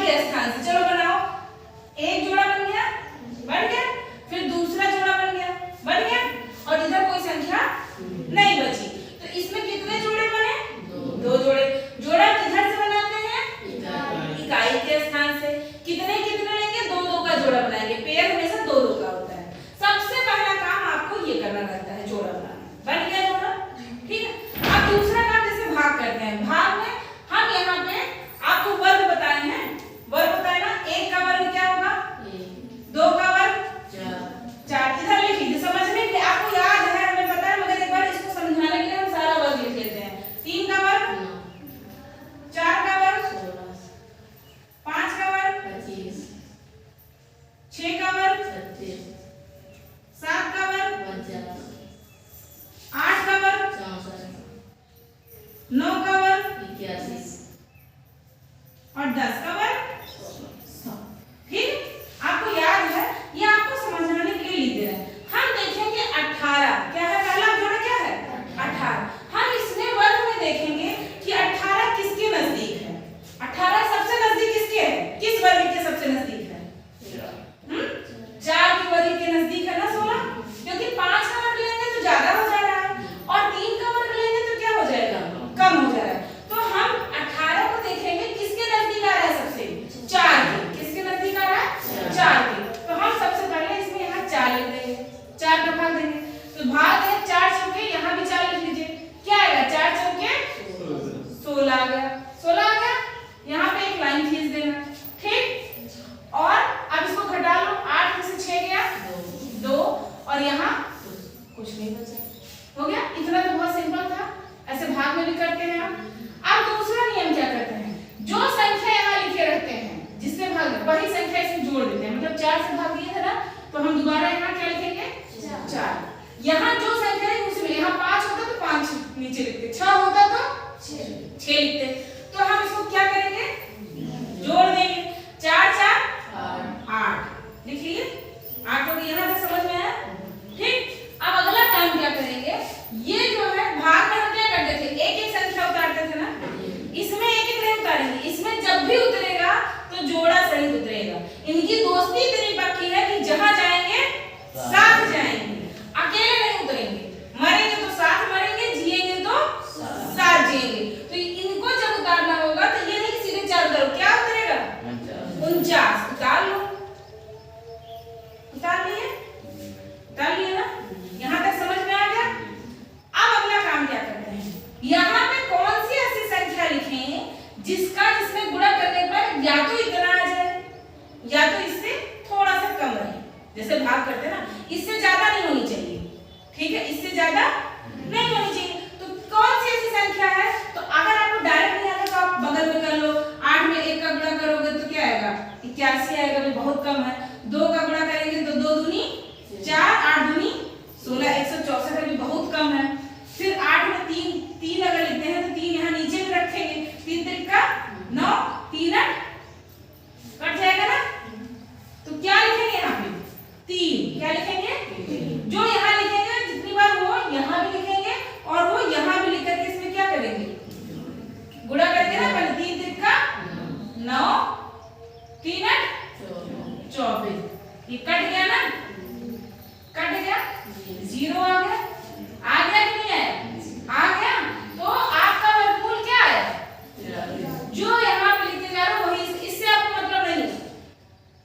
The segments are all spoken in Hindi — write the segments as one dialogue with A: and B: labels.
A: के स्थान से। चलो बनाओ, एक जोड़ा बन गया, फिर दूसरा जोड़ा बन गया, और इधर कोई संख्या नहीं बची। तो इसमें कितने जोड़े बने? दो जोड़े। जोड़ा किधर से बनाते हैं? इकाई के स्थान से। कितने कितने लेंगे? दो दो का जोड़ा बनाएंगे। पेयर हमेशा दो दो का होता है। सबसे पहला काम आपको ये करना रहता है, जोड़ा बनाना। बन गया जोड़ा, ठीक है। अब दूसरा काम जैसे भाग करते हैं। भाग में हम यहाँ पे आपको वर्ग बताए हैं, वर्ग बताए ना। एक का वर्ग क्या होगा? दो का वर्ग चार। इधर लिख लीजिए समझने के लिए, आपको याद है, हमें पता है, मगर एक बार इसको समझाने के लिए हम सारा वर्ग लिख लेते हैं। 3 का वर्ग 4 का वर्ग 5 का वर्ग 6 का वर्ग 7 का वर्ग 8 का वर्ग 9 का वर्ग 81 और 10 का वर्ग 100। ठीक, आपको याद है, ये आपको समझाने के लिए लिख दे रहे हैं। हम देखेंगे 18 क्या है, पहला जोड़ा क्या है? 18। हम इसमें वर्ग में देखेंगे कि 18 किसके नजदीक है। 18 सबसे नजदीक किसके है? किस वर्ग के सबसे नजदीक है? 4 के वर्ग के नजदीक है ना 16, क्योंकि 5 का वर्ग लेंगे तो ज्यादा हो जा रहा है, और 3 का वर्ग लेंगे तो क्या हो जाएगा? कम हो जा रहा है। तो हम 18 को देखेंगे किसके नजदीक आ रहा है? सबसे 4 के। किसके नजदीक आ रहा है? 4 के। तो हम सबसे पहले इसमें यहाँ 4 लिख देंगे, 4 का भाग देंगे। तो भाग है 4 चौके, यहाँ भी 4 लिख लीजिए। क्या आएगा? 4 चौके 16 आ गया, 16 आ गया। यहाँ पे एक लाइन खींच देना, ठीक। और अब इसको घटा लो, 8 में से 6 गया 2, और यहाँ कुछ नहीं बचा। हो गया। इतना तो बहुत सिंपल था, ऐसे भाग में भी करते हैं आप। अब दूसरा नियम क्या करते हैं? जो संख्या यहाँ लिखे रहते हैं, जिससे भाग, वही संख्या इसमें जोड़ देते हैं। मतलब 4 से भाग दिया था ना, तो हम दोबारा यहाँ क्या लिखेंगे? 4। यहाँ जो संख्या है उसमें, यहाँ 5 होता तो 5 नीचे लिखते, 6 होता तो 6 लिखते। तो हम इसको क्या करेंगे? जोड़ देंगे। 4 4 8 लिख लिए। 8 हो गया, यहाँ तक समझ में आया? ठीक। अब अगला काम क्या करेंगे? ये जो है भाग में हम क्या करते थे? एक एक संख्या उतारते थे ना, इसमें एक एक नहीं उतारेंगे। इसमें जब भी उतरेगा तो जोड़ा सही उतरेगा। इनकी दोस्ती इतनी पक्की है कि जहां जाएंगे साथ जाएंगे, अकेले नहीं उतरेंगे। मरेंगे तो साथ मरेंगे, जिएंगे तो साथ जिएंगे। तो इनको जब उतारना होगा तो ये नहीं सीधे 4 उतारो, क्या उतरेगा? 49। उतार लो, उतार लिए, उतार लिए ना। यहाँ तक समझ में आ गया? अब अगला काम क्या करते हैं? यहाँ पे कौन सी ऐसी संख्या लिखें जिसमें गुणा करने पर या तो इतना आ जाए या तो इससे थोड़ा सा कम रहे। जैसे भाग करते हैं ना, इससे ज्यादा नहीं होनी चाहिए, ठीक है, इससे ज्यादा नहीं होनी चाहिए। तो कौन सी ऐसी संख्या है? तो अगर आपको डायरेक्ट नहीं आता तो आप बगल में कर लो। 8 में 1 का गुणा करोगे तो क्या आएगा? 81 आएगा, भी बहुत कम है। 2 का गुणा करेंगे तो 2 दूनी 4, 8 दूनी 16, 164 है, भी बहुत कम है। फिर 8 में 3 अगर लिखते हैं तो 3 यहाँ नीचे भी रखेंगे। 3 3 का 9, 3 8 कट जाएगा ना। तो क्या लिखेंगे यहाँ पे? 3। क्या लिखेंगे? जो यहाँ लिखेंगे जितनी बार वो यहाँ भी लिखेंगे, और वो यहाँ भी लिख करके इसमें क्या करेंगे? गुणा करके ना। पहले 3 3 का 9, 3 8 24। ये कट गया ना, कट गया, 0 आ गया। आ गया कि नहीं आया? आ गया। तो आपका वर्गमूल क्या है? जो यहाँ पे लिखते जा रहे हो वही, इससे आपको मतलब नहीं,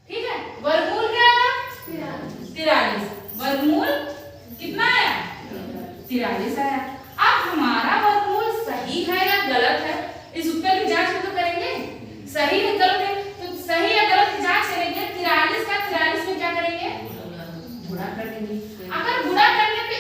A: ठीक है। वर्गमूल क्या आया? 43। वर्गमूल कितना आया? 43 आया। अब हमारा वर्गमूल सही है या गलत है, इस उत्तर की जांच तो करेंगे। सही है गलत है, तो सही या गलत की जांच करेंगे। 43 का 43 में क्या करेंगे? गुणा कर देंगे। अगर गुणा करने पे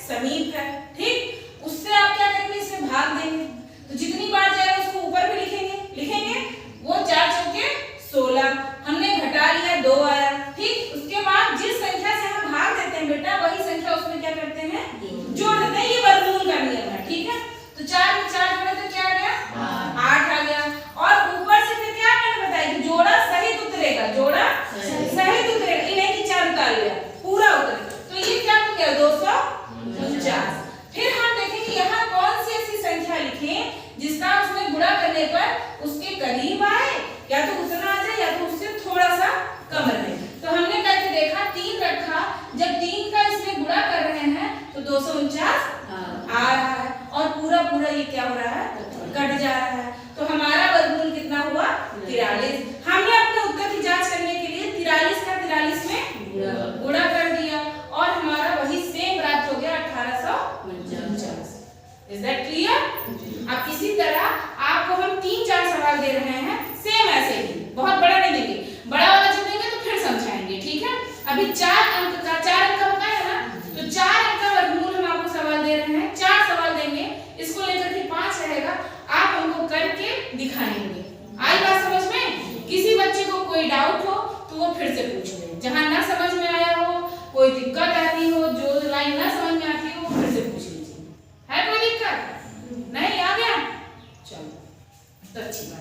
A: समीप है, ठीक। उससे आप क्या करेंगे, इसमें भाग देंगे, तो जितनी बार जाएगा उसको ऊपर भी लिखेंगे। वो 4 चौके 16, हमने घटा लिया 2 आया, ठीक। उसके बाद जिस संख्या से हम भाग देते हैं बेटा, वही संख्या उसमें क्या करते हैं, जोड़ देते हैं। ये वर्गमूल का नियम है, ठीक है। तो 4 में 4 जोड़े तो क्या आ गया, 8 आ गया। और ऊपर से फिर क्या मैंने बताया कि जोड़ा सहित उतरेगा, जोड़ा सहित उतरेगा, ये नहीं कि 4 उतार लिया, पूरा उतरेगा। तो ये क्या हो गया, 249। फिर हम देखेंगे यहाँ कौन सी ऐसी संख्या लिखें जिसका उसमें गुणा करने पर उसके करीब आए, या तो उतना आ जाए या तो उससे थोड़ा सा कम रहे। तो हमने करके देखा, 3 रखा, जब 3 का इसमें गुणा कर रहे हैं तो 249 आ रहा है, और पूरा पूरा ये क्या हो रहा है, कट जा रहा है। तो हमारा वर्गमूल कितना हुआ, 43। हमने अपने उत्तर की जांच करने के लिए 43 का 43 में गुणा कर दिया, और हमारा वही सेम प्राप्त हो गया 1849। Is that clear? अब इसी तरह आपको हम 3-4 सवाल दे रहे हैं, सेम ऐसे ही, बहुत बड़ा नहीं देंगे, बड़ा वाला जब देंगे तो फिर समझाएंगे, ठीक है। अभी 4 अंक का बताया ना, तो 4 अंक का वर्गमूल हम आपको सवाल दे रहे हैं, 4 सवाल देंगे, इसको लेकर के 5 रहेगा, आप हमको करके दिखाएंगे। आई बात समझ में? किसी बच्चे को कोई डाउट हो तो वो फिर से पूछ ले, जहां ना समझ में आया हो, कोई दिक्कत आती हो, जो लाइन ना समझ में आती हो, वो फिर से पूछ लीजिए। है कोई दिक्कत? नहीं आ गया? चलो, तो अच्छी बात।